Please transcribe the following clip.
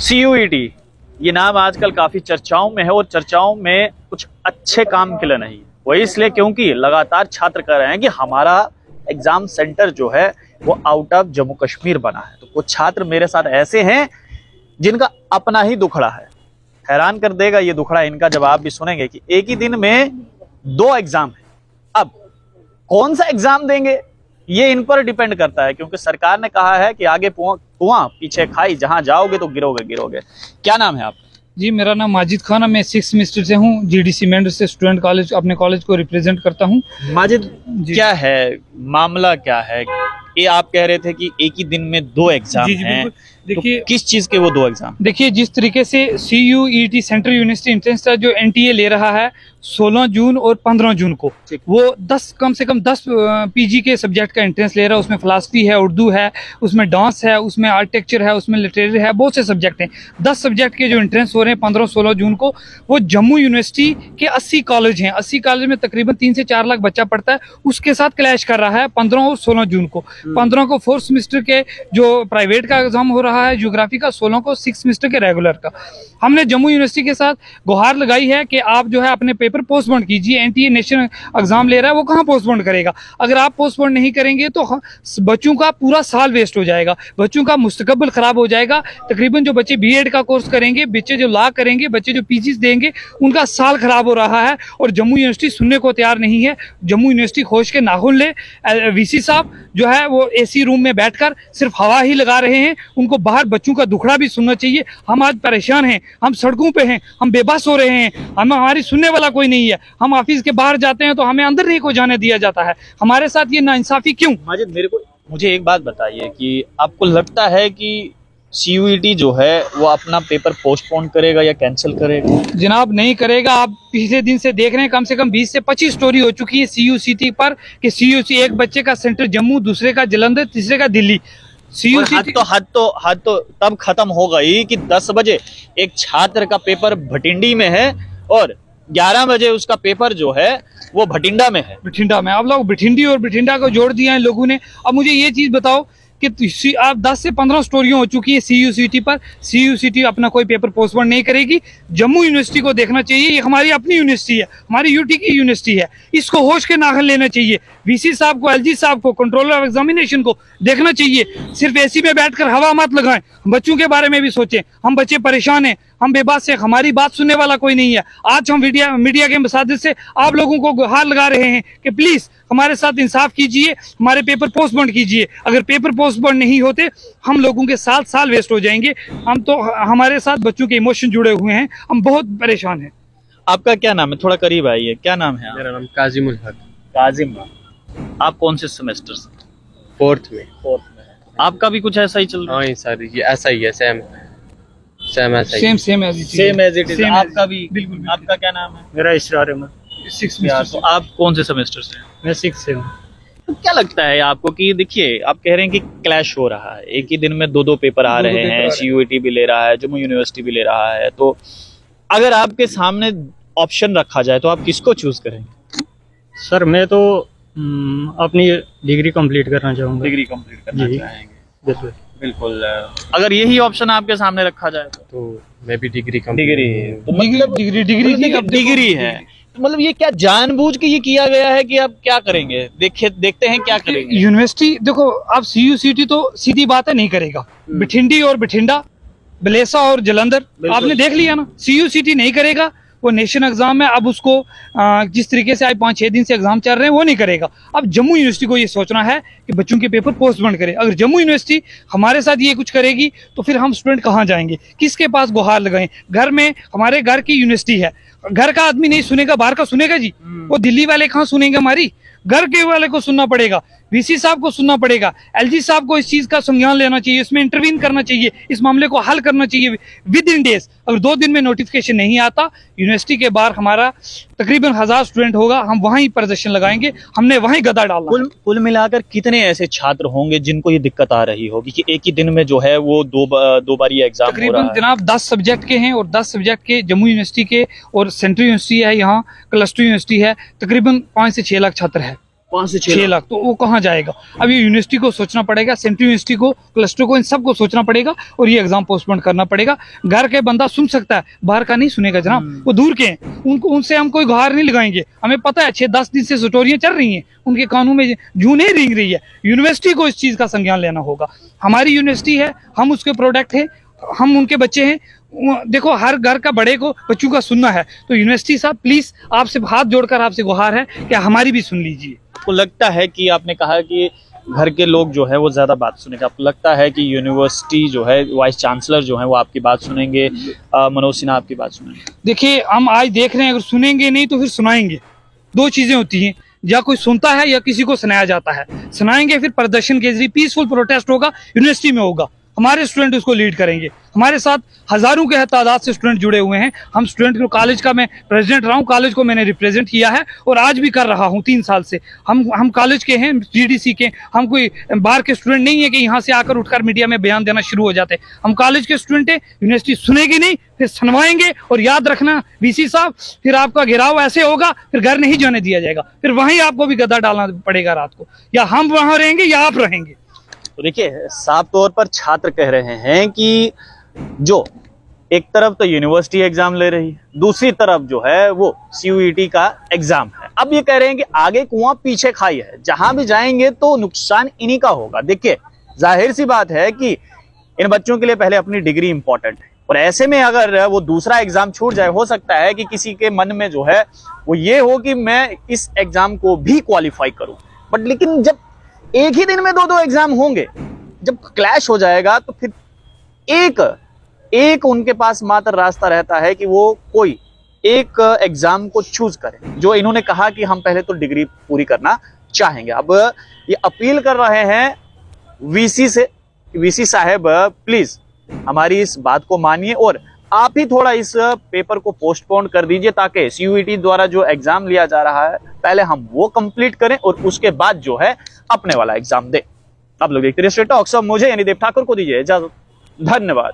CUET ये नाम आजकल काफी चर्चाओं में है और चर्चाओं में कुछ अच्छे काम के लिए नहीं, वही इसलिए क्योंकि लगातार छात्र कह रहे हैं कि हमारा एग्जाम सेंटर जो है वो आउट ऑफ जम्मू कश्मीर बना है। तो कुछ छात्र मेरे साथ ऐसे हैं जिनका अपना ही दुखड़ा है। हैरान कर देगा ये दुखड़ा इनका जब आप भी सुनेंगे कि एक ही दिन में 2 एग्जाम है। अब कौन सा एग्जाम देंगे ये इन पर डिपेंड करता है, क्योंकि सरकार ने कहा है कि आगे कुआं पीछे खाई, जहां जाओगे तो गिरोगे। क्या नाम है आप? जी, मेरा नाम माजिद खान है। मैं 6th सेमेस्टर से हूँ। GDC मेंढर से स्टूडेंट कॉलेज, अपने कॉलेज को रिप्रेजेंट करता हूँ। माजिद, क्या है मामला, क्या है ये आप कह रहे थे कि एक ही दिन में 2 एग्जाम हैं? देखिए, तो किस चीज के वो 2 एग्जाम? देखिए, जिस तरीके से CUET सेंट्रल यूनिवर्सिटी एंट्रेंस का जो NTA ले रहा है 16 जून और 15 जून को, वो कम से कम 10 PG के सब्जेक्ट का एंट्रेंस ले रहा है। उसमें फिलासफी है, उर्दू है, उसमें डांस है, उसमें आर्किटेक्चर है, उसमें लिटरेचर है, बहुत से सब्जेक्ट हैं। 10 सब्जेक्ट के जो एंट्रेंस हो रहे हैं 15-16 जून को, वो जम्मू यूनिवर्सिटी के 80 कॉलेज हैं। 80 कॉलेज में तकरीबन 3 से 4 लाख बच्चा पढ़ता है, उसके साथ क्लैश कर रहा है 15 और 16 जून को। 15 को 4th सेमेस्टर के जो प्राइवेट का एग्जाम हो रहा है ज्योग्राफी का, 16 को 6th सेमेस्टर के रेगुलर का। हमने जम्मू यूनिवर्सिटी के साथ गुहार लगाई है कि आप जो है अपने पेपर पोस्टपोन कीजिए। NTA नेशनल एग्जाम ले रहा है, वो कहाँ पोस्टपोन करेगा? अगर आप पोस्टपोन नहीं करेंगे तो बच्चों का पूरा साल वेस्ट हो जाएगा, बच्चों का मुस्तकबिल खराब हो जाएगा। तकरीबन जो बच्चे BEd का कोर्स करेंगे, बच्चे जो लॉ करेंगे, बच्चे जो PGs देंगे, उनका साल खराब हो रहा है और जम्मू यूनिवर्सिटी सुनने को तैयार नहीं है। जम्मू यूनिवर्सिटी खोज के नाखून ले। VC साहब जो है वो AC रूम में बैठकर सिर्फ हवा ही लगा रहे हैं। उनको बाहर बच्चों का दुखड़ा भी सुनना चाहिए। हम आज परेशान हैं, हम सड़कों पे हैं, हम बेबस हो रहे हैं, हमारी सुनने वाला कोई नहीं है। हम ऑफिस के बाहर जाते हैं तो हमें अंदर नहीं को जाने दिया जाता है। हमारे साथ ये नाइंसाफी क्यों? माजिद, मुझे एक बात बताइए कि आपको लगता है कि CUET जो है वो अपना पेपर पोस्टपोन करेगा या कैंसिल करेगा? जनाब, नहीं करेगा। आप पिछले दिन से देख रहे हैं, कम से कम 20 से 25 स्टोरी हो चुकी है CUET पर कि CUET एक बच्चे का सेंटर जम्मू, दूसरे का जलंधर, तीसरे का दिल्ली। हद तो तब खत्म हो गई कि 10 बजे एक छात्र का पेपर भटिंडी में है और 11 बजे उसका पेपर जो है वो भटिंडा में है। भटिंडा में आप लोग भटिंडी और भटिंडा को जोड़ दिया है लोगों ने। अब मुझे ये चीज बताओ कि आप 10 से 15 स्टोरियां हो चुकी है CUET पर। CUET अपना कोई पेपर पोस्टपोन नहीं करेगी। जम्मू यूनिवर्सिटी को देखना चाहिए, ये हमारी अपनी यूनिवर्सिटी है, हमारी UT की यूनिवर्सिटी है, इसको होश के नाखन लेना चाहिए। VC साहब को, LG साहब को, कंट्रोलर ऑफ एग्जामिनेशन को देखना चाहिए। सिर्फ AC में बैठकर हवा मत लगाएं, बच्चों के बारे में भी सोचें। हम बच्चे परेशान हैं, हम बेबास हैं, हमारी बात सुनने वाला कोई नहीं है। आज हम मीडिया के मसाजिद से आप लोगों को गुहार लगा रहे हैं कि प्लीज हमारे साथ इंसाफ कीजिए, हमारे पेपर पोस्टपोन कीजिए। अगर पेपर पोस्टपोन नहीं होते हम लोगों के साल वेस्ट हो जाएंगे। हम तो, हमारे साथ बच्चों के इमोशन जुड़े हुए हैं, हम बहुत परेशान हैं। आपका क्या नाम है? थोड़ा करीब आइए। क्या नाम है? मेरा नाम काजिमुल हक। काजिम, आप कौन से सेमेस्टर से? 4th में। आपका भी कुछ ऐसा ही चल रहा है? हाँ सर, ये ऐसा ही है, सेम ऐसा ही। Same as it is. आपका भी? बिल्कुल। आपका क्या नाम है? मेरा इसरार अहमद। 6th तो सेमेस्टर। आप कौन से सेमेस्टर से? मैं 6 से हूँ। तो क्या लगता है आपको कि देखिए, आप कह रहे हैं कि क्लैश हो रहा है, एक ही दिन में 2 पेपर आ रहे हैं, CUET भी ले रहा है, जम्मू यूनिवर्सिटी भी ले रहा है, तो अगर आपके सामने ऑप्शन रखा जाए तो आप किसको चूज करेंगे? सर मैं तो अपनी डिग्री कंप्लीट करना चाहूँगा। डिग्री कंप्लीट करना जी। चाहेंगे? बिल्कुल। बिल्कुल। अगर यही ऑप्शन आपके सामने रखा जाए तो मैं भी डिग्री डिग्री तो मतलब डिग्री है, तो मतलब ये क्या जानबूझ के ये किया गया है कि आप क्या करेंगे? देखते हैं क्या करेंगे। यूनिवर्सिटी देखो, अब CUET तो सीधी बात है नहीं करेगा। बिठिंडी और बिठिंडा, बलेसा और जलंधर आपने देख लिया ना। CUET नहीं करेगा, वो नेशनल एग्जाम है। अब उसको जिस तरीके से आज 5-6 दिन से एग्जाम चल रहे हैं वो नहीं करेगा। अब जम्मू यूनिवर्सिटी को ये सोचना है कि बच्चों के पेपर पोस्टपोन करे। अगर जम्मू यूनिवर्सिटी हमारे साथ ये कुछ करेगी तो फिर हम स्टूडेंट कहाँ जाएंगे, किसके पास गुहार लगाएं? घर में, हमारे घर की यूनिवर्सिटी है, घर का आदमी नहीं सुनेगा, बाहर का सुनेगा जी? वो दिल्ली वाले कहाँ सुनेंगे? हमारी घर के वाले को सुनना पड़ेगा, VC साहब को सुनना पड़ेगा, LG साहब को इस चीज का संज्ञान लेना चाहिए, इसमें इंटरवीन करना चाहिए, इस मामले को हल करना चाहिए विद इन डेज। अगर 2 दिन में नोटिफिकेशन नहीं आता, यूनिवर्सिटी के बाहर हमारा तकरीबन 1000 स्टूडेंट होगा, हम वहीं प्रदर्शन लगाएंगे, हमने वहीं गदा डालना। कुल मिलाकर कितने ऐसे छात्र होंगे जिनको ये दिक्कत आ रही होगी कि एक ही दिन में जो है वो दो बार ये एग्जाम हो रहा तकरीबन है? जनाब 10 सब्जेक्ट के हैं और 10 सब्जेक्ट के जम्मू यूनिवर्सिटी के और सेंट्रल यूनिवर्सिटी है, यहाँ क्लस्टर यूनिवर्सिटी है, तकरीबन 5 से 6 लाख छात्र है। 5 से 6 लाख, तो वो कहाँ जाएगा? अब ये यूनिवर्सिटी को सोचना पड़ेगा, सेंट्रल यूनिवर्सिटी को, क्लस्टर को, इन सबको सोचना पड़ेगा और ये एग्जाम पोस्टपोन करना पड़ेगा। घर के बंदा सुन सकता है, बाहर का नहीं सुनेगा जनाब, वो दूर के हैं, उनको उनसे हम कोई गुहार नहीं लगाएंगे। हमें पता है 6-10 दिन से स्टोरियां चल रही हैं, उनके कानों में जूं नहीं रेंग रही है। यूनिवर्सिटी को इस चीज का संज्ञान लेना होगा। हमारी यूनिवर्सिटी है, हम उसके प्रोडक्ट हैं, हम उनके बच्चे हैं। देखो, हर घर का बड़े को बच्चों का सुनना है, तो यूनिवर्सिटी साहब प्लीज आपसे हाथ जोड़कर आपसे गुहार है कि हमारी भी सुन लीजिए। आपको लगता है कि आपने कहा कि घर के लोग जो है वो ज्यादा बात सुनेंगे, आपको लगता है कि यूनिवर्सिटी जो है, वाइस चांसलर जो है वो आपकी बात सुनेंगे, मनोज सिन्हा आपकी बात सुनेंगे? देखिए, हम आज देख रहे हैं, अगर सुनेंगे नहीं तो फिर सुनाएंगे। दो चीजें होती हैं, या कोई सुनता है या किसी को सुनाया जाता है। सुनाएंगे, फिर प्रदर्शन के जरिए पीसफुल प्रोटेस्ट होगा, यूनिवर्सिटी में होगा, हमारे स्टूडेंट उसको लीड करेंगे। हमारे साथ हजारों के तादाद से स्टूडेंट जुड़े हुए हैं। हम स्टूडेंट को, कॉलेज का मैं प्रेसिडेंट रहा हूँ, कॉलेज को मैंने रिप्रेजेंट किया है और आज भी कर रहा हूँ 3 साल से। हम कॉलेज के हैं, जीडीसी के, हम कोई बाहर के स्टूडेंट नहीं है कि यहाँ से आकर उठकर मीडिया में बयान देना शुरू हो जाते। हम कॉलेज के स्टूडेंट हैं। यूनिवर्सिटी सुनेगी नहीं, फिर सुनवाएंगे। और याद रखना वीसी साहब, फिर आपका घेराव ऐसे होगा, फिर घर नहीं जाने दिया जाएगा, फिर वहीं आपको भी गद्दा डालना पड़ेगा रात को, या हम वहां रहेंगे या आप रहेंगे। तो देखिए, साफ तौर पर छात्र कह रहे हैं कि जो एक तरफ तो यूनिवर्सिटी एग्जाम ले रही है, दूसरी तरफ जो है वो CUET का एग्जाम है। अब ये कह रहे हैं कि आगे कुआं पीछे खाई है, जहां भी जाएंगे तो नुकसान इन्हीं का होगा। देखिए, जाहिर सी बात है कि इन बच्चों के लिए पहले अपनी डिग्री इंपॉर्टेंट है, और ऐसे में अगर वो दूसरा एग्जाम छूट जाए, हो सकता है कि किसी के मन में जो है वो ये हो कि मैं इस एग्जाम को भी क्वालिफाई करूं। बट लेकिन जब एक ही दिन में 2-2 एग्जाम होंगे, जब क्लैश हो जाएगा, तो फिर एक उनके पास मात्र रास्ता रहता है कि वो कोई एक एग्जाम को चूज करें, जो इन्होंने कहा कि हम पहले तो डिग्री पूरी करना चाहेंगे। अब ये अपील कर रहे हैं वीसी से, वीसी साहब प्लीज हमारी इस बात को मानिए और आप ही थोड़ा इस पेपर को पोस्टपोन कर दीजिए, ताकि CUET द्वारा जो एग्जाम लिया जा रहा है पहले हम वो कंप्लीट करें और उसके बाद जो है अपने वाला एग्जाम दें। आप लोग देखते रहिए स्ट्रेट टॉक्स। मुझे यानी देव ठाकुर को दीजिए इजाजत। धन्यवाद।